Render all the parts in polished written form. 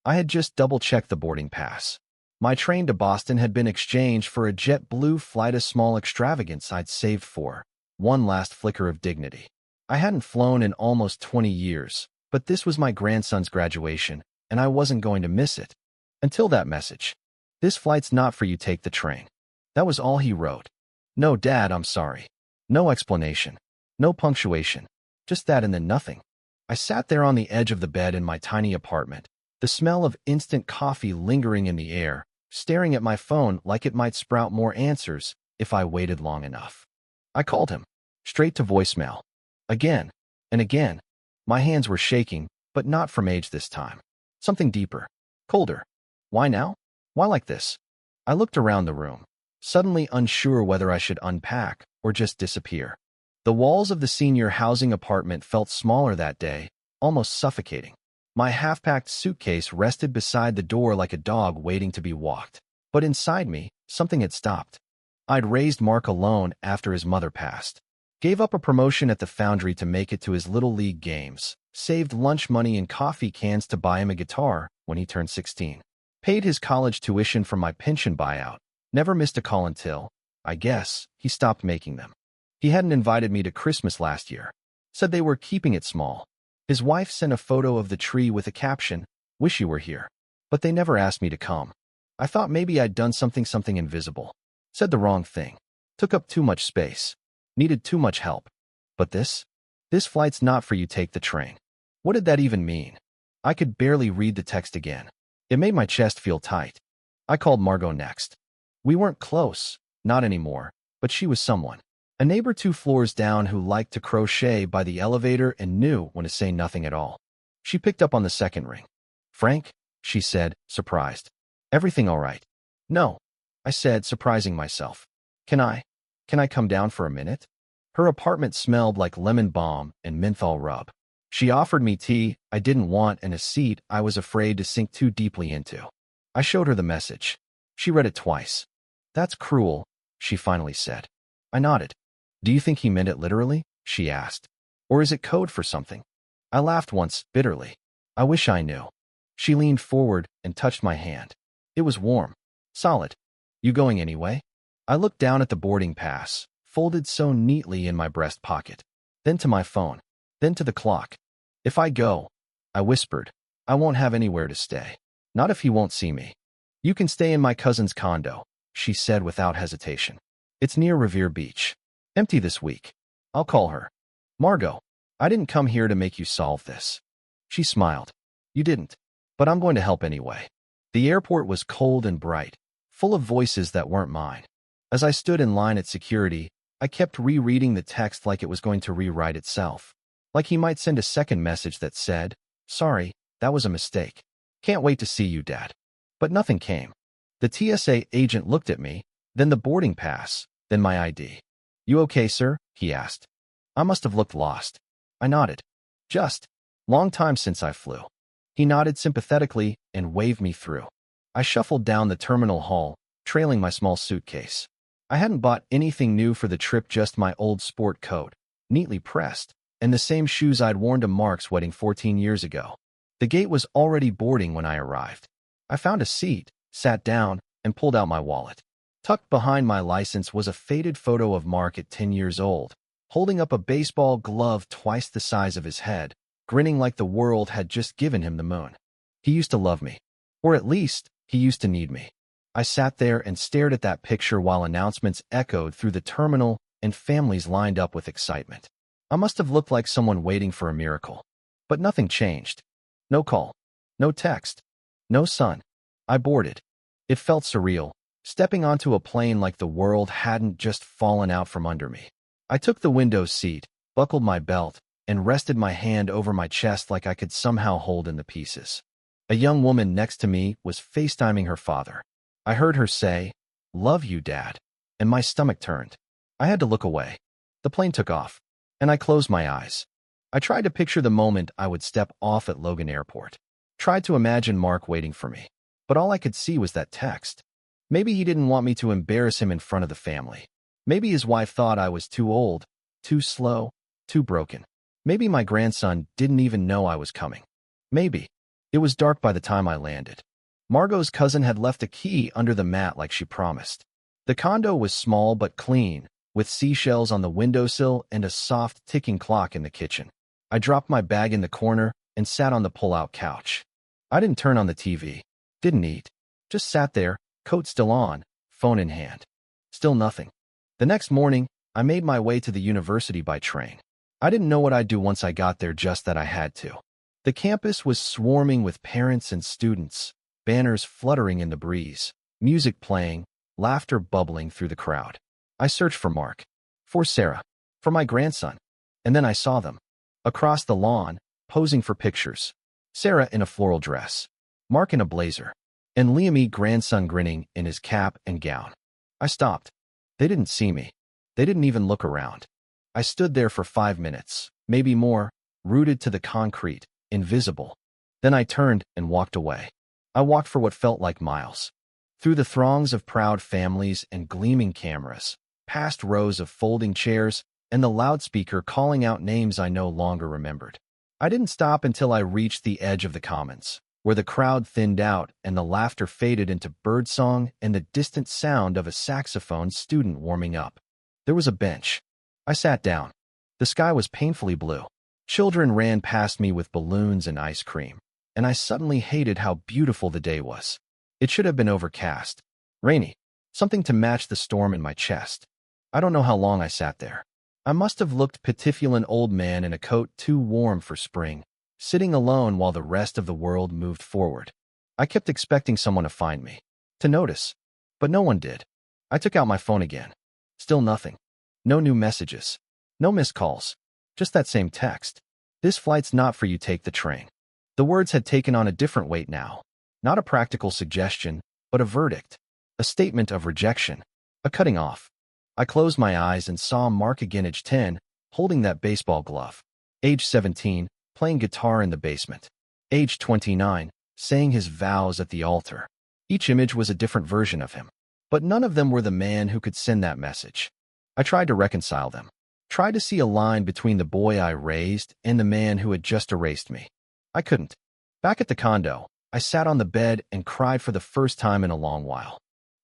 I had just double-checked the boarding pass. My train to Boston had been exchanged for a JetBlue flight, a small extravagance I'd saved for. One last flicker of dignity. I hadn't flown in almost 20 years, but this was my grandson's graduation, and I wasn't going to miss it. Until that message. "This flight's not for you, take the train." That was all he wrote. "No, Dad, I'm sorry." No explanation. No punctuation. Just that and then nothing. I sat there on the edge of the bed in my tiny apartment, the smell of instant coffee lingering in the air, staring at my phone like it might sprout more answers if I waited long enough. I called him. Straight to voicemail. Again and again. My hands were shaking, but not from age this time. Something deeper. Colder. Why now? Why like this? I looked around the room, suddenly unsure whether I should unpack or just disappear. The walls of the senior housing apartment felt smaller that day, almost suffocating. My half-packed suitcase rested beside the door like a dog waiting to be walked. But inside me, something had stopped. I'd raised Mark alone after his mother passed. Gave up a promotion at the foundry to make it to his Little League games. Saved lunch money and coffee cans to buy him a guitar when he turned 16. Paid his college tuition from my pension buyout. Never missed a call until, I guess, he stopped making them. He hadn't invited me to Christmas last year. Said they were keeping it small. His wife sent a photo of the tree with a caption, "Wish you were here." But they never asked me to come. I thought maybe I'd done something invisible. Said the wrong thing. Took up too much space. Needed too much help. But this flight's not for you, take the train. What did that even mean? I could barely read the text again. It made my chest feel tight. I called Margot next. We weren't close, not anymore, but she was someone. A neighbor 2 floors down who liked to crochet by the elevator and knew when to say nothing at all. She picked up on the second ring. "Frank?" she said, surprised. "Everything all right?" "No," I said, surprising myself. Can I come down for a minute?" Her apartment smelled like lemon balm and menthol rub. She offered me tea I didn't want and a seat I was afraid to sink too deeply into. I showed her the message. She read it twice. "That's cruel," she finally said. I nodded. "Do you think he meant it literally?" she asked. "Or is it code for something?" I laughed once, bitterly. "I wish I knew." She leaned forward and touched my hand. It was warm. Solid. "You going anyway?" I looked down at the boarding pass, folded so neatly in my breast pocket. Then to my phone. Then to the clock. "If I go," I whispered, "I won't have anywhere to stay. Not if he won't see me." "You can stay in my cousin's condo," she said without hesitation. "It's near Revere Beach. Empty this week." I'll call her. "Margot, I didn't come here to make you solve this." She smiled. "You didn't. But I'm going to help anyway." The airport was cold and bright, full of voices that weren't mine. As I stood in line at security, I kept rereading the text like it was going to rewrite itself. Like he might send a second message that said, "Sorry, that was a mistake. Can't wait to see you, Dad." But nothing came. The TSA agent looked at me, then the boarding pass, then my ID. "You okay, sir?" he asked. I must have looked lost. I nodded. "Just. Long time since I flew." He nodded sympathetically and waved me through. I shuffled down the terminal hall, trailing my small suitcase. I hadn't bought anything new for the trip, just my old sport coat, neatly pressed, and the same shoes I'd worn to Mark's wedding 14 years ago. The gate was already boarding when I arrived. I found a seat, sat down, and pulled out my wallet. Tucked behind my license was a faded photo of Mark at 10 years old, holding up a baseball glove twice the size of his head, grinning like the world had just given him the moon. He used to love me. Or at least, he used to need me. I sat there and stared at that picture while announcements echoed through the terminal and families lined up with excitement. I must have looked like someone waiting for a miracle. But nothing changed. No call. No text. No sun. I boarded. It felt surreal, stepping onto a plane like the world hadn't just fallen out from under me. I took the window seat, buckled my belt, and rested my hand over my chest like I could somehow hold in the pieces. A young woman next to me was FaceTiming her father. I heard her say, "Love you, Dad," and my stomach turned. I had to look away. The plane took off, and I closed my eyes. I tried to picture the moment I would step off at Logan Airport. Tried to imagine Mark waiting for me, but all I could see was that text. Maybe he didn't want me to embarrass him in front of the family. Maybe his wife thought I was too old, too slow, too broken. Maybe my grandson didn't even know I was coming. Maybe. It was dark by the time I landed. Margot's cousin had left a key under the mat like she promised. The condo was small but clean, with seashells on the windowsill and a soft ticking clock in the kitchen. I dropped my bag in the corner and sat on the pull-out couch. I didn't turn on the TV, didn't eat, just sat there, coat still on, phone in hand. Still nothing. The next morning, I made my way to the university by train. I didn't know what I'd do once I got there, just that I had to. The campus was swarming with parents and students, banners fluttering in the breeze, music playing, laughter bubbling through the crowd. I searched for Mark, for Sarah, for my grandson, and then I saw them. Across the lawn, posing for pictures. Sarah in a floral dress, Mark in a blazer, and Liam's grandson grinning in his cap and gown. I stopped. They didn't see me. They didn't even look around. I stood there for 5 minutes, maybe more, rooted to the concrete, invisible. Then I turned and walked away. I walked for what felt like miles. Through the throngs of proud families and gleaming cameras, past rows of folding chairs, and the loudspeaker calling out names I no longer remembered. I didn't stop until I reached the edge of the commons, where the crowd thinned out and the laughter faded into birdsong and the distant sound of a saxophone student warming up. There was a bench. I sat down. The sky was painfully blue. Children ran past me with balloons and ice cream, and I suddenly hated how beautiful the day was. It should have been overcast, rainy, something to match the storm in my chest. I don't know how long I sat there. I must have looked pitiful, an old man in a coat too warm for spring, sitting alone while the rest of the world moved forward. I kept expecting someone to find me, to notice, but no one did. I took out my phone again. Still nothing. No new messages. No missed calls. Just that same text. "This flight's not for you, take the train." The words had taken on a different weight now. Not a practical suggestion, but a verdict. A statement of rejection. A cutting off. I closed my eyes and saw Mark again, age 10, holding that baseball glove. Age 17, playing guitar in the basement. Age 29, saying his vows at the altar. Each image was a different version of him, but none of them were the man who could send that message. I tried to reconcile them. Tried to see a line between the boy I raised and the man who had just erased me. I couldn't. Back at the condo, I sat on the bed and cried for the first time in a long while.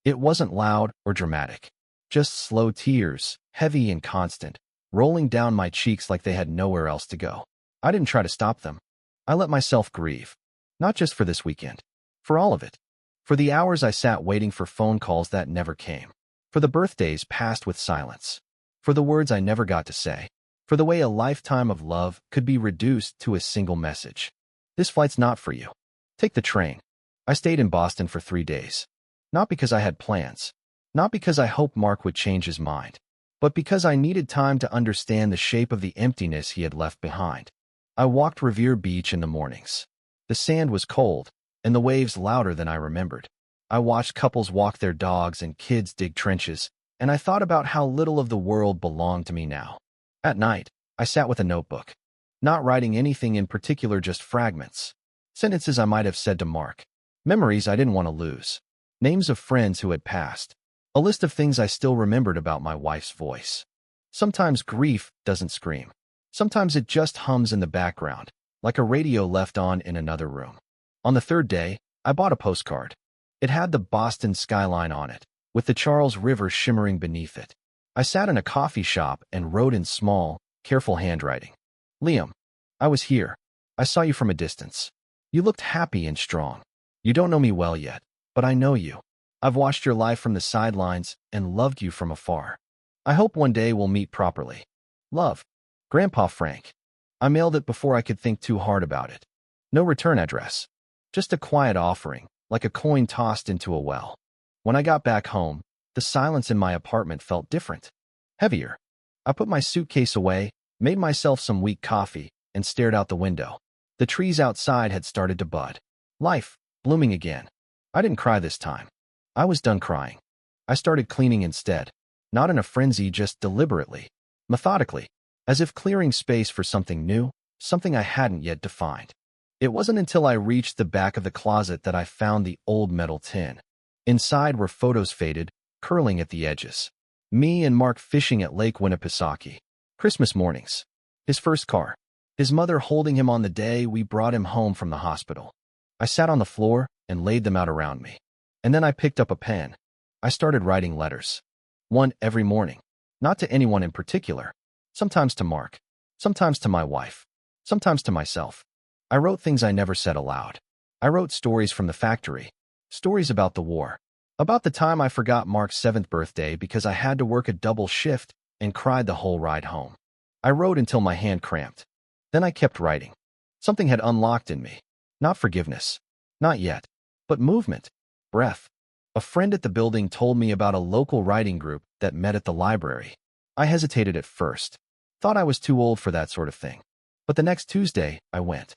It wasn't loud or dramatic. Just slow tears, heavy and constant, rolling down my cheeks like they had nowhere else to go. I didn't try to stop them. I let myself grieve. Not just for this weekend. For all of it. For the hours I sat waiting for phone calls that never came. For the birthdays passed with silence. For the words I never got to say. For the way a lifetime of love could be reduced to a single message. "This flight's not for you. Take the train." I stayed in Boston for 3 days. Not because I had plans. Not because I hoped Mark would change his mind, but because I needed time to understand the shape of the emptiness he had left behind. I walked Revere Beach in the mornings. The sand was cold, and the waves louder than I remembered. I watched couples walk their dogs and kids dig trenches, and I thought about how little of the world belonged to me now. At night, I sat with a notebook, not writing anything in particular, just fragments. Sentences I might have said to Mark. Memories I didn't want to lose. Names of friends who had passed. A list of things I still remembered about my wife's voice. Sometimes grief doesn't scream. Sometimes it just hums in the background, like a radio left on in another room. On the 3rd day, I bought a postcard. It had the Boston skyline on it, with the Charles River shimmering beneath it. I sat in a coffee shop and wrote in small, careful handwriting. "Liam, I was here. I saw you from a distance. You looked happy and strong. You don't know me well yet, but I know you. I've watched your life from the sidelines and loved you from afar. I hope one day we'll meet properly. Love, Grandpa Frank." I mailed it before I could think too hard about it. No return address. Just a quiet offering, like a coin tossed into a well. When I got back home, the silence in my apartment felt different. Heavier. I put my suitcase away, made myself some weak coffee, and stared out the window. The trees outside had started to bud. Life, blooming again. I didn't cry this time. I was done crying. I started cleaning instead. Not in a frenzy, just deliberately, methodically, as if clearing space for something new, something I hadn't yet defined. It wasn't until I reached the back of the closet that I found the old metal tin. Inside were photos faded, curling at the edges. Me and Mark fishing at Lake Winnipesaukee. Christmas mornings. His first car. His mother holding him on the day we brought him home from the hospital. I sat on the floor and laid them out around me. And then I picked up a pen. I started writing letters. One every morning. Not to anyone in particular. Sometimes to Mark. Sometimes to my wife. Sometimes to myself. I wrote things I never said aloud. I wrote stories from the factory. Stories about the war. About the time I forgot Mark's 7th birthday because I had to work a double shift and cried the whole ride home. I wrote until my hand cramped. Then I kept writing. Something had unlocked in me. Not forgiveness. Not yet. But movement. Breath. A friend at the building told me about a local writing group that met at the library. I hesitated at first. Thought I was too old for that sort of thing. But the next Tuesday, I went.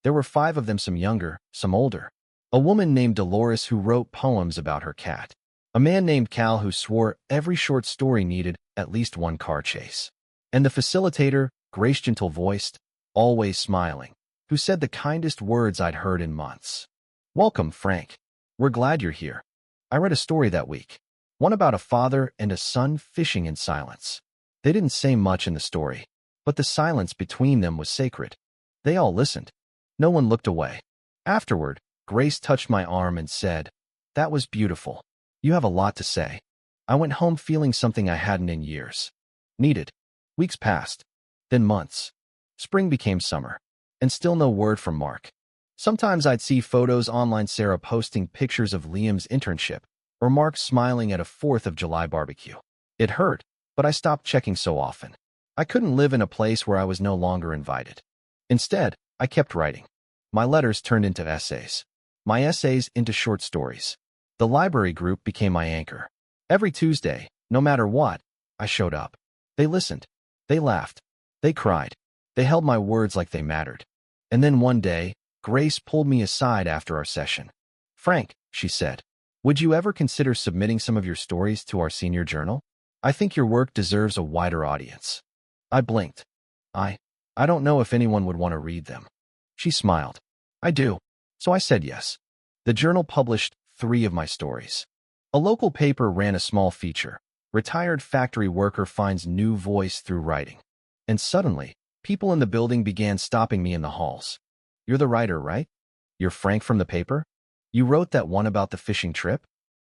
There were 5 of them, some younger, some older. A woman named Dolores who wrote poems about her cat. A man named Cal who swore every short story needed at least one car chase. And the facilitator, grace gentle-voiced, always smiling, who said the kindest words I'd heard in months. "Welcome, Frank. We're glad you're here." I read a story that week. One about a father and a son fishing in silence. They didn't say much in the story, but the silence between them was sacred. They all listened. No one looked away. Afterward, Grace touched my arm and said, "That was beautiful. You have a lot to say." I went home feeling something I hadn't in years. Needed. Weeks passed. Then months. Spring became summer. And still no word from Mark. Sometimes I'd see photos online, Sarah posting pictures of Liam's internship, or Mark smiling at a 4th of July barbecue. It hurt, but I stopped checking so often. I couldn't live in a place where I was no longer invited. Instead, I kept writing. My letters turned into essays. My essays into short stories. The library group became my anchor. Every Tuesday, no matter what, I showed up. They listened. They laughed. They cried. They held my words like they mattered. And then one day, Grace pulled me aside after our session. "Frank," she said, "would you ever consider submitting some of your stories to our senior journal? I think your work deserves a wider audience." I blinked. I don't know if anyone would want to read them. She smiled. "I do." So I said yes. The journal published 3 of my stories. A local paper ran a small feature. Retired factory worker finds new voice through writing. And suddenly, people in the building began stopping me in the halls. "You're the writer, right? You're Frank from the paper? You wrote that one about the fishing trip?"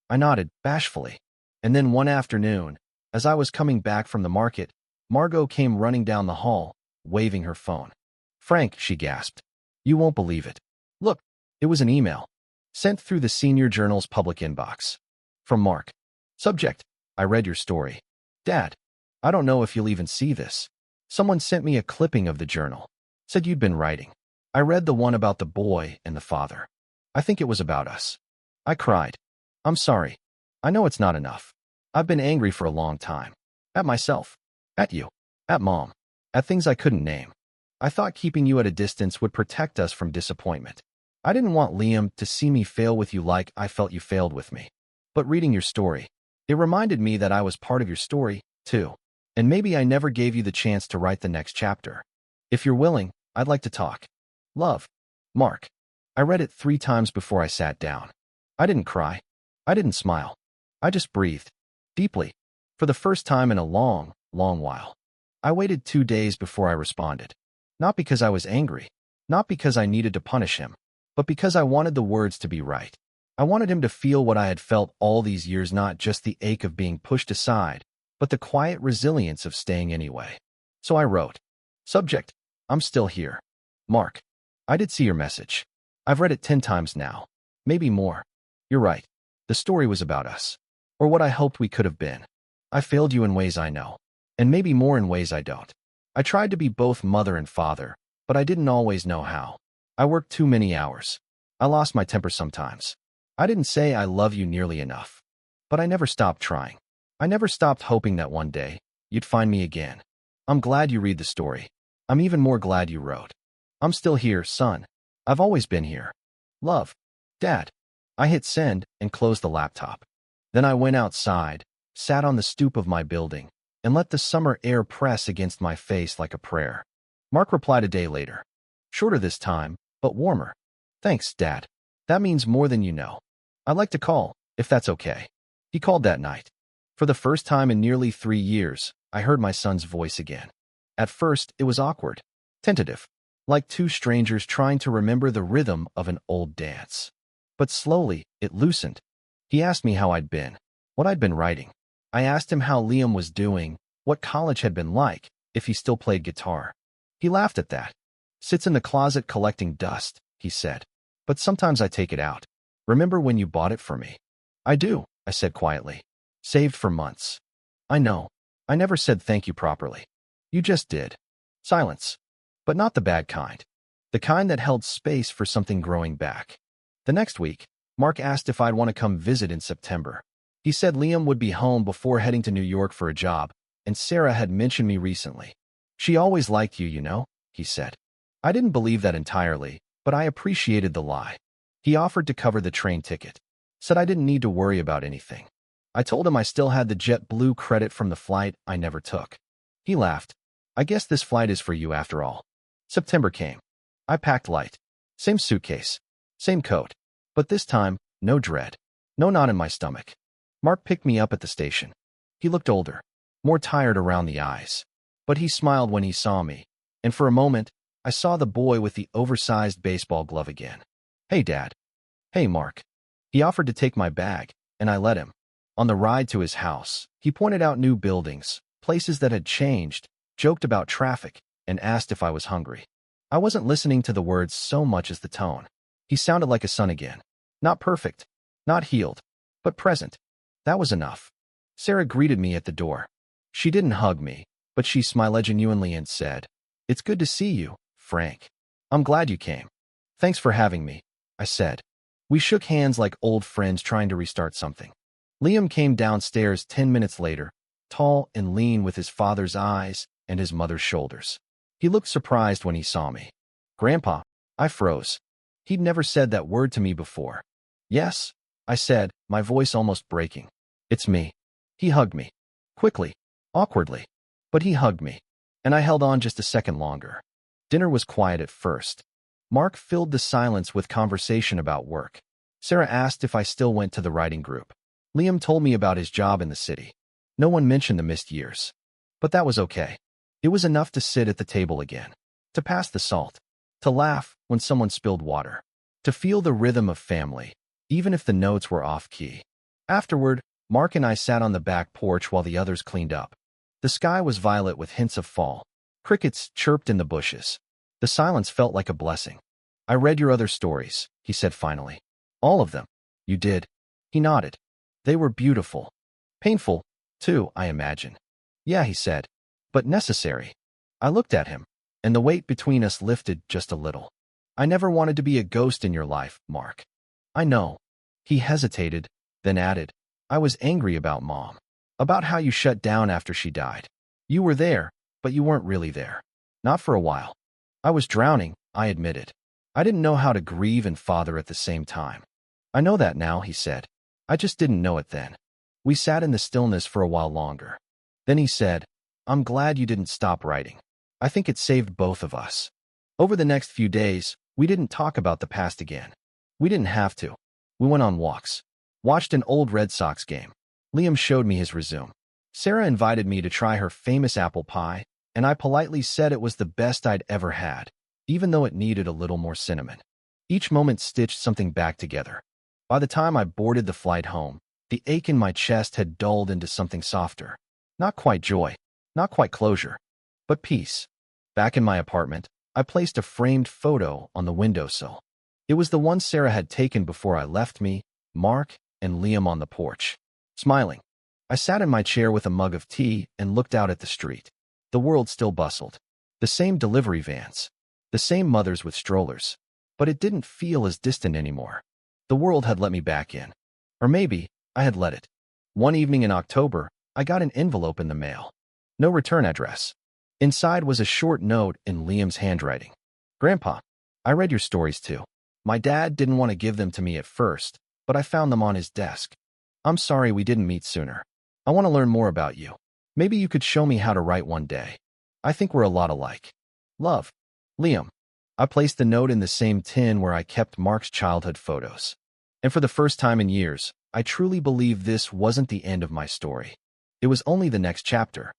I nodded, bashfully. And then one afternoon, as I was coming back from the market, Margot came running down the hall, waving her phone. "Frank," she gasped. "You won't believe it. Look, it was an email. Sent through the senior journal's public inbox. From Mark. Subject: I read your story. Dad, I don't know if you'll even see this. Someone sent me a clipping of the journal. Said you'd been writing. I read the one about the boy and the father. I think it was about us." I cried. "I'm sorry. I know it's not enough. I've been angry for a long time. At myself. At you. At Mom. At things I couldn't name. I thought keeping you at a distance would protect us from disappointment. I didn't want Liam to see me fail with you like I felt you failed with me. But reading your story, it reminded me that I was part of your story, too. And maybe I never gave you the chance to write the next chapter. If you're willing, I'd like to talk. Love. Mark." I read it 3 times before I sat down. I didn't cry. I didn't smile. I just breathed. Deeply. For the first time in a long, long while. I waited 2 days before I responded. Not because I was angry. Not because I needed to punish him. But because I wanted the words to be right. I wanted him to feel what I had felt all these years, not just the ache of being pushed aside, but the quiet resilience of staying anyway. So I wrote. Subject: I'm still here. Mark. I did see your message. I've read it 10 times now. Maybe more. You're right. The story was about us. Or what I hoped we could have been. I failed you in ways I know. And maybe more in ways I don't. I tried to be both mother and father, but I didn't always know how. I worked too many hours. I lost my temper sometimes. I didn't say I love you nearly enough. But I never stopped trying. I never stopped hoping that one day, you'd find me again. I'm glad you read the story. I'm even more glad you wrote. I'm still here, son. I've always been here. Love. Dad. I hit send and closed the laptop. Then I went outside, sat on the stoop of my building, and let the summer air press against my face like a prayer. Mark replied a day later. Shorter this time, but warmer. Thanks, Dad. That means more than you know. I'd like to call, if that's okay. He called that night. For the first time in nearly 3 years, I heard my son's voice again. At first, it was awkward, tentative. like two strangers trying to remember the rhythm of an old dance. But slowly, it loosened. He asked me how I'd been, what I'd been writing. I asked him how Liam was doing, what college had been like, if he still played guitar. He laughed at that. Sits in the closet collecting dust, he said. But sometimes I take it out. Remember when you bought it for me? I do, I said quietly. Saved for months. I know. I never said thank you properly. You just did. Silence. But not the bad kind. The kind that held space for something growing back. The next week, Mark asked if I'd want to come visit in September. He said Liam would be home before heading to New York for a job, and Sarah had mentioned me recently. She always liked you, you know, he said. I didn't believe that entirely, but I appreciated the lie. He offered to cover the train ticket. Said I didn't need to worry about anything. I told him I still had the JetBlue credit from the flight I never took. He laughed. I guess this flight is for you after all. September came. I packed light. Same suitcase. Same coat. But this time, no dread. No knot in my stomach. Mark picked me up at the station. He looked older, more tired around the eyes. But he smiled when he saw me, and for a moment, I saw the boy with the oversized baseball glove again. Hey, Dad. Hey, Mark. He offered to take my bag, and I let him. On the ride to his house, he pointed out new buildings, places that had changed, joked about traffic, and asked if I was hungry. I wasn't listening to the words so much as the tone. He sounded like a son again. Not perfect, not healed, but present. That was enough. Sarah greeted me at the door. She didn't hug me, but she smiled genuinely and said, "It's good to see you, Frank. I'm glad you came." "Thanks for having me," I said. We shook hands like old friends trying to restart something. Liam came downstairs 10 minutes later, tall and lean with his father's eyes and his mother's shoulders. He looked surprised when he saw me. "Grandpa," I froze. He'd never said that word to me before. "Yes," I said, my voice almost breaking. "It's me." He hugged me. Quickly, awkwardly. But he hugged me. And I held on just a second longer. Dinner was quiet at first. Mark filled the silence with conversation about work. Sarah asked if I still went to the writing group. Liam told me about his job in the city. No one mentioned the missed years. But that was okay. It was enough to sit at the table again. To pass the salt. To laugh when someone spilled water. To feel the rhythm of family, even if the notes were off-key. Afterward, Mark and I sat on the back porch while the others cleaned up. The sky was violet with hints of fall. Crickets chirped in the bushes. The silence felt like a blessing. "I read your other stories," he said finally. "All of them." "You did?" He nodded. "They were beautiful. Painful, too, I imagine." "Yeah," he said. "But necessary." I looked at him, and the weight between us lifted just a little. "I never wanted to be a ghost in your life, Mark." "I know." He hesitated, then added, "I was angry about Mom. About how you shut down after she died. You were there, but you weren't really there. Not for a while." "I was drowning," I admitted. "I didn't know how to grieve and father at the same time." "I know that now," he said. "I just didn't know it then." We sat in the stillness for a while longer. Then he said, "I'm glad you didn't stop writing. I think it saved both of us." Over the next few days, we didn't talk about the past again. We didn't have to. We went on walks. Watched an old Red Sox game. Liam showed me his resume. Sarah invited me to try her famous apple pie, and I politely said it was the best I'd ever had, even though it needed a little more cinnamon. Each moment stitched something back together. By the time I boarded the flight home, the ache in my chest had dulled into something softer. Not quite joy, not quite closure, but peace. Back in my apartment, I placed a framed photo on the windowsill. It was the one Sarah had taken before I left me, Mark, and Liam on the porch. Smiling, I sat in my chair with a mug of tea and looked out at the street. The world still bustled. The same delivery vans. The same mothers with strollers. But it didn't feel as distant anymore. The world had let me back in. Or maybe I had let it. One evening in October, I got an envelope in the mail. No return address. Inside was a short note in Liam's handwriting. "Grandpa, I read your stories too. My dad didn't want to give them to me at first, but I found them on his desk. I'm sorry we didn't meet sooner. I want to learn more about you. Maybe you could show me how to write one day. I think we're a lot alike. Love, Liam." I placed the note in the same tin where I kept Mark's childhood photos. And for the first time in years, I truly believe this wasn't the end of my story. It was only the next chapter.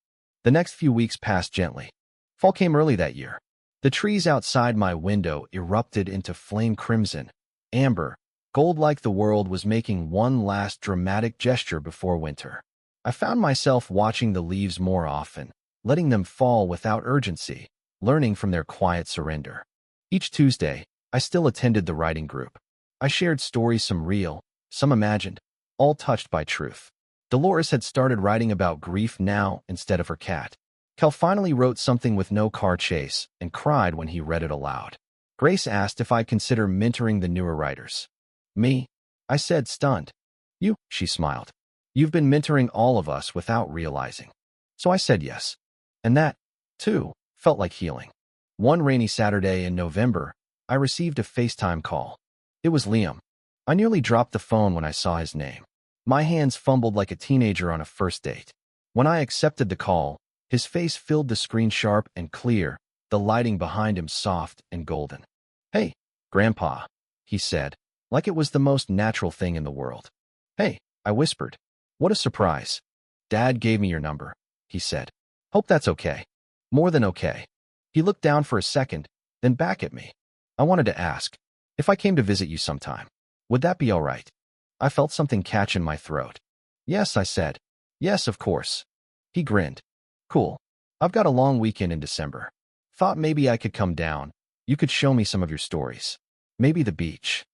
The next few weeks passed gently. Fall came early that year. The trees outside my window erupted into flame crimson, amber, gold like the world was making one last dramatic gesture before winter. I found myself watching the leaves more often, letting them fall without urgency, learning from their quiet surrender. Each Tuesday, I still attended the writing group. I shared stories, some real, some imagined, all touched by truth. Dolores had started writing about grief now instead of her cat. Kel finally wrote something with no car chase and cried when he read it aloud. Grace asked if I'd consider mentoring the newer writers. Me? I said, stunned. You, she smiled. You've been mentoring all of us without realizing. So I said yes. And that, too, felt like healing. One rainy Saturday in November, I received a FaceTime call. It was Liam. I nearly dropped the phone when I saw his name. My hands fumbled like a teenager on a first date. When I accepted the call, his face filled the screen sharp and clear, the lighting behind him soft and golden. Hey, Grandpa, he said, like it was the most natural thing in the world. Hey, I whispered. What a surprise. Dad gave me your number, he said. Hope that's okay. More than okay. He looked down for a second, then back at me. I wanted to ask, if I came to visit you sometime, would that be all right? I felt something catch in my throat. Yes, I said. Yes, of course. He grinned. Cool. I've got a long weekend in December. Thought maybe I could come down. You could show me some of your stories. Maybe the beach.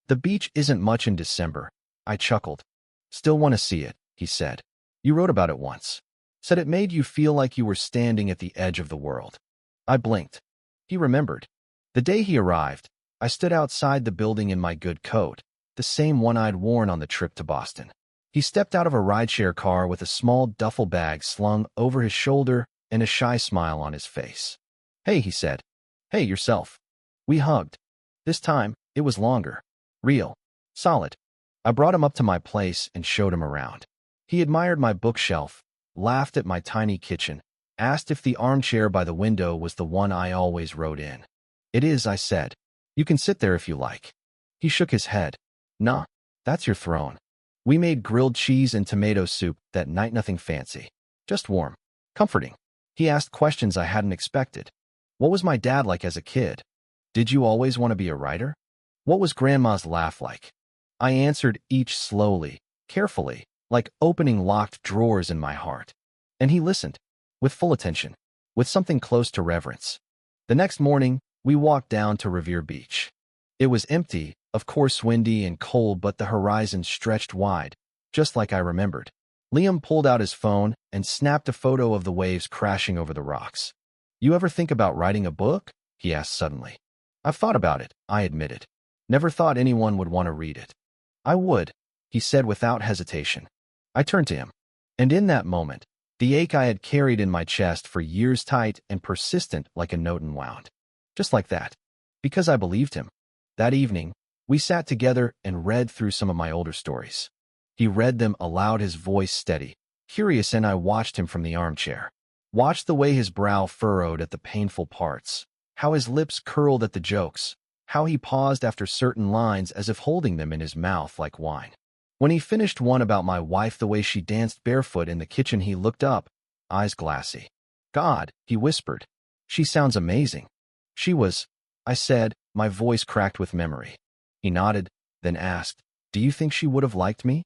The beach isn't much in December. I chuckled. Still want to see it, he said. You wrote about it once. Said it made you feel like you were standing at the edge of the world. I blinked. He remembered. The day he arrived, I stood outside the building in my good coat, the same one I'd worn on the trip to Boston. He stepped out of a rideshare car with a small duffel bag slung over his shoulder and a shy smile on his face. Hey, he said. Hey, yourself. We hugged. This time, it was longer. Real. Solid. I brought him up to my place and showed him around. He admired my bookshelf, laughed at my tiny kitchen, asked if the armchair by the window was the one I always wrote in. It is, I said. You can sit there if you like. He shook his head. Nah, that's your throne. We made grilled cheese and tomato soup that night, nothing fancy. Just warm. Comforting. He asked questions I hadn't expected. What was my dad like as a kid? Did you always want to be a writer? What was Grandma's laugh like? I answered each slowly, carefully, like opening locked drawers in my heart. And he listened, with full attention, with something close to reverence. The next morning, we walked down to Revere Beach. It was empty, of course windy and cold, but the horizon stretched wide, just like I remembered. Liam pulled out his phone and snapped a photo of the waves crashing over the rocks. You ever think about writing a book? He asked suddenly. I've thought about it, I admitted. Never thought anyone would want to read it. I would, he said without hesitation. I turned to him. And in that moment, the ache I had carried in my chest for years tight and persistent like a note unwound. Just like that. Because I believed him. That evening, we sat together and read through some of my older stories. He read them aloud, his voice steady, curious, and I watched him from the armchair. Watched the way his brow furrowed at the painful parts, how his lips curled at the jokes, how he paused after certain lines as if holding them in his mouth like wine. When he finished one about my wife, the way she danced barefoot in the kitchen, he looked up, eyes glassy. God, he whispered. She sounds amazing. She was, I said, my voice cracked with memory. He nodded, then asked, do you think she would have liked me?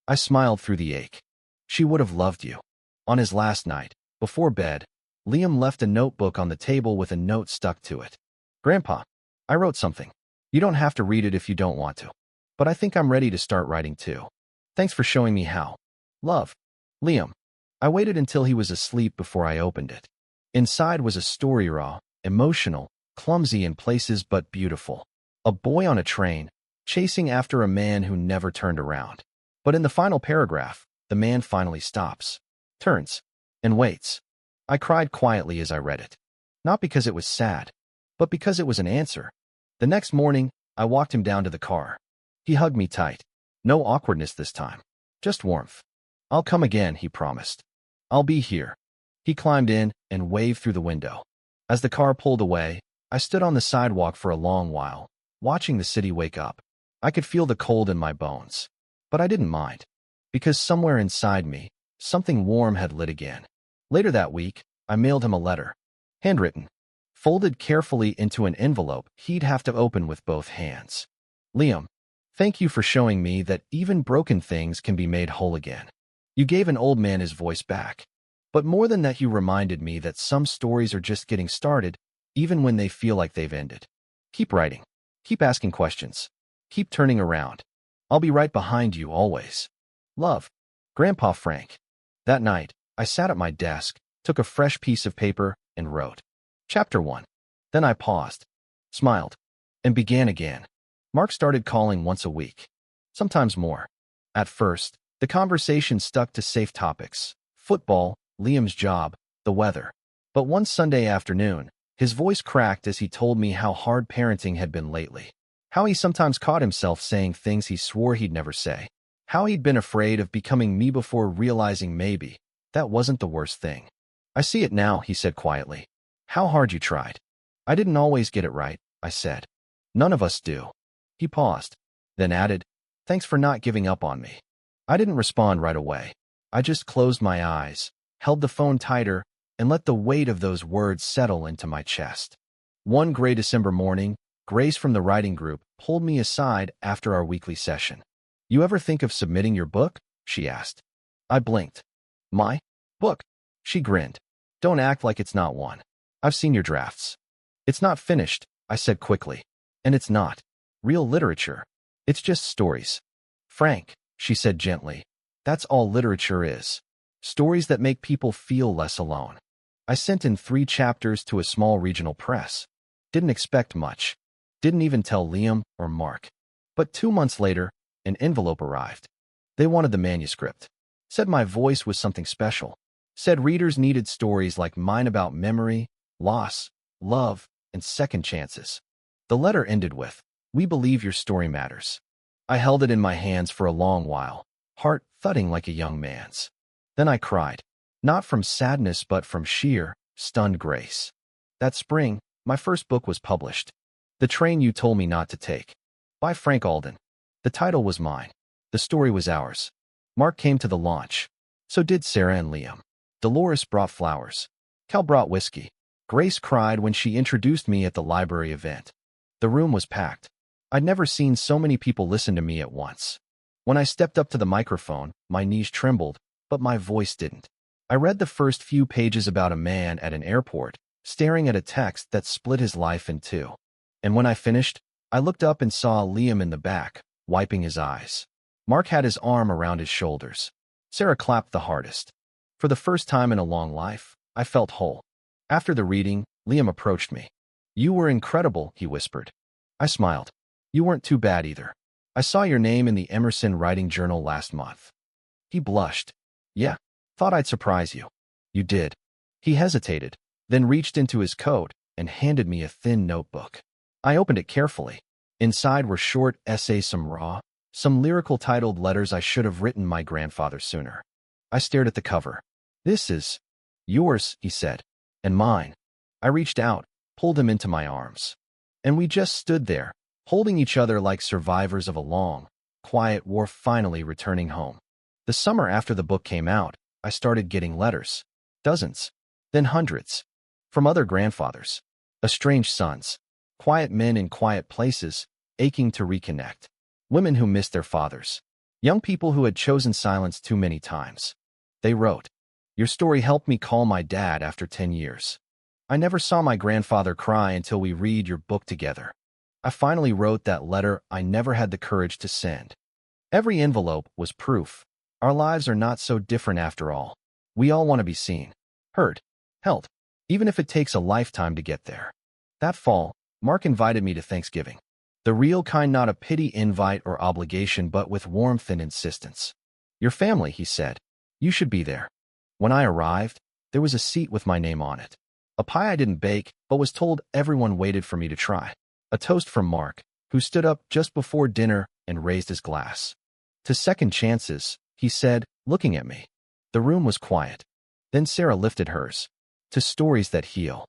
I smiled through the ache. She would have loved you. On his last night, before bed, Liam left a notebook on the table with a note stuck to it. Grandpa, I wrote something. You don't have to read it if you don't want to. But I think I'm ready to start writing too. Thanks for showing me how. Love. Liam. I waited until he was asleep before I opened it. Inside was a story, raw, emotional, clumsy in places but beautiful. A boy on a train, chasing after a man who never turned around. But in the final paragraph, the man finally stops, turns, and waits. I cried quietly as I read it. Not because it was sad, but because it was an answer. The next morning, I walked him down to the car. He hugged me tight. No awkwardness this time. Just warmth. I'll come again, he promised. I'll be here. He climbed in and waved through the window. As the car pulled away, I stood on the sidewalk for a long while, watching the city wake up. I could feel the cold in my bones. But I didn't mind. Because somewhere inside me, something warm had lit again. Later that week, I mailed him a letter. Handwritten. folded carefully into an envelope he'd have to open with both hands. Liam, thank you for showing me that even broken things can be made whole again. You gave an old man his voice back. But more than that, you reminded me that some stories are just getting started, even when they feel like they've ended. Keep writing. Keep asking questions. Keep turning around. I'll be right behind you always. Love, Grandpa Frank. That night, I sat at my desk, took a fresh piece of paper, and wrote. Chapter 1. Then I paused, smiled, and began again. Mark started calling once a week, sometimes more. At first, the conversation stuck to safe topics: football, Liam's job, the weather. But one Sunday afternoon, his voice cracked as he told me how hard parenting had been lately. How he sometimes caught himself saying things he swore he'd never say. How he'd been afraid of becoming me before realizing maybe that wasn't the worst thing. I see it now, he said quietly. How hard you tried. I didn't always get it right, I said. None of us do. He paused, then added, thanks for not giving up on me. I didn't respond right away. I just closed my eyes, held the phone tighter, and let the weight of those words settle into my chest. One gray December morning, Grace from the writing group pulled me aside after our weekly session. You ever think of submitting your book? She asked. I blinked. My book? She grinned. Don't act like it's not one. I've seen your drafts. It's not finished, I said quickly. And it's not real literature. It's just stories. Frank, she said gently, that's all literature is. Stories that make people feel less alone. I sent in 3 chapters to a small regional press. Didn't expect much. Didn't even tell Liam or Mark. But 2 months later, an envelope arrived. They wanted the manuscript. Said my voice was something special. Said readers needed stories like mine about memory, loss, love, and second chances. The letter ended with, we believe your story matters. I held it in my hands for a long while, heart thudding like a young man's. Then I cried, not from sadness but from sheer, stunned grace. That spring, my first book was published. The Train You Told Me Not to Take, by Frank Alden. The title was mine. The story was ours. Mark came to the launch. So did Sarah and Liam. Dolores brought flowers. Cal brought whiskey. Grace cried when she introduced me at the library event. The room was packed. I'd never seen so many people listen to me at once. When I stepped up to the microphone, my knees trembled, but my voice didn't. I read the first few pages about a man at an airport, staring at a text that split his life in 2. And when I finished, I looked up and saw Liam in the back, wiping his eyes. Mark had his arm around his shoulders. Sarah clapped the hardest. For the first time in a long life, I felt whole. After the reading, Liam approached me. You were incredible, he whispered. I smiled. You weren't too bad either. I saw your name in the Emerson Writing Journal last month. He blushed. Yeah, thought I'd surprise you. You did. He hesitated, then reached into his coat and handed me a thin notebook. I opened it carefully. Inside were short essays, some lyrical titled letters I should have written my grandfather sooner. I stared at the cover. This is yours, he said, and mine. I reached out, pulled him into my arms. And we just stood there, holding each other like survivors of a long, quiet war finally returning home. The summer after the book came out, I started getting letters. Dozens, then hundreds. From other grandfathers. Estranged sons. Quiet men in quiet places, aching to reconnect. Women who missed their fathers. Young people who had chosen silence too many times. They wrote, your story helped me call my dad after 10 years. I never saw my grandfather cry until we read your book together. I finally wrote that letter I never had the courage to send. Every envelope was proof. Our lives are not so different after all. We all want to be seen, heard, held, even if it takes a lifetime to get there. That fall, Mark invited me to Thanksgiving. The real kind, not a pity invite or obligation, but with warmth and insistence. Your family, he said. You should be there. When I arrived, there was a seat with my name on it. A pie I didn't bake, but was told everyone waited for me to try. A toast from Mark, who stood up just before dinner and raised his glass. To second chances, he said, looking at me. The room was quiet. Then Sarah lifted hers. To stories that heal.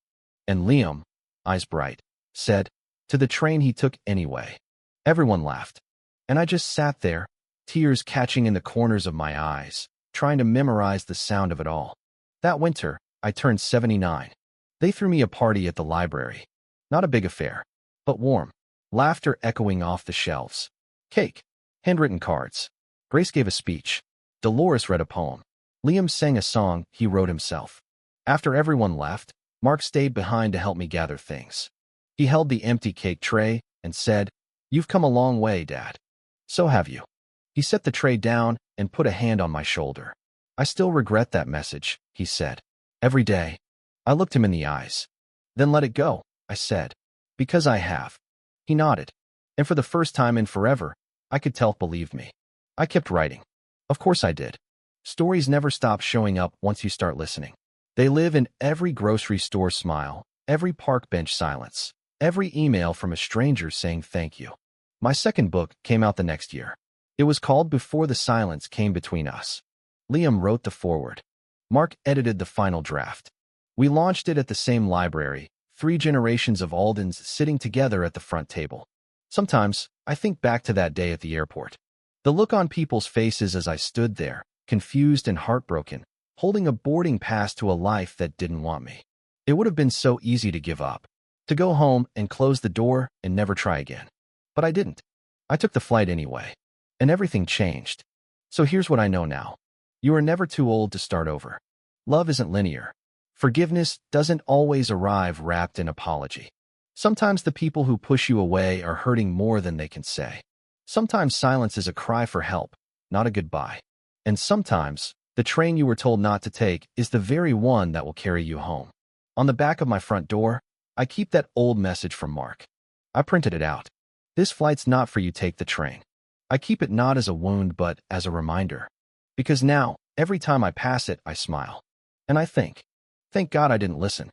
And Liam, eyes bright, said, to the train he took anyway. Everyone laughed. And I just sat there, tears catching in the corners of my eyes, trying to memorize the sound of it all. That winter, I turned 79. They threw me a party at the library. Not a big affair, but warm. Laughter echoing off the shelves. Cake. Handwritten cards. Grace gave a speech. Dolores read a poem. Liam sang a song he wrote himself. After everyone left, Mark stayed behind to help me gather things. He held the empty cake tray and said, "You've come a long way, Dad." "So have you." He set the tray down and put a hand on my shoulder. "I still regret that message," he said. "Every day." I looked him in the eyes. "Then let it go," I said. "Because I have." He nodded. And for the first time in forever, I could tell he believed me. I kept writing. Of course I did. Stories never stop showing up once you start listening. They live in every grocery store smile, every park bench silence, every email from a stranger saying thank you. My second book came out the next year. It was called Before the Silence Came Between Us. Liam wrote the foreword. Mark edited the final draft. We launched it at the same library, 3 generations of Aldens sitting together at the front table. Sometimes, I think back to that day at the airport. The look on people's faces as I stood there, confused and heartbroken, holding a boarding pass to a life that didn't want me. It would have been so easy to give up, to go home and close the door and never try again. But I didn't. I took the flight anyway. And everything changed. So here's what I know now. You are never too old to start over. Love isn't linear. Forgiveness doesn't always arrive wrapped in apology. Sometimes the people who push you away are hurting more than they can say. Sometimes silence is a cry for help, not a goodbye. And sometimes, the train you were told not to take is the very one that will carry you home. On the back of my front door, I keep that old message from Mark. I printed it out. "This flight's not for you, take the train." I keep it not as a wound but as a reminder. Because now, every time I pass it, I smile. And I think, thank God I didn't listen.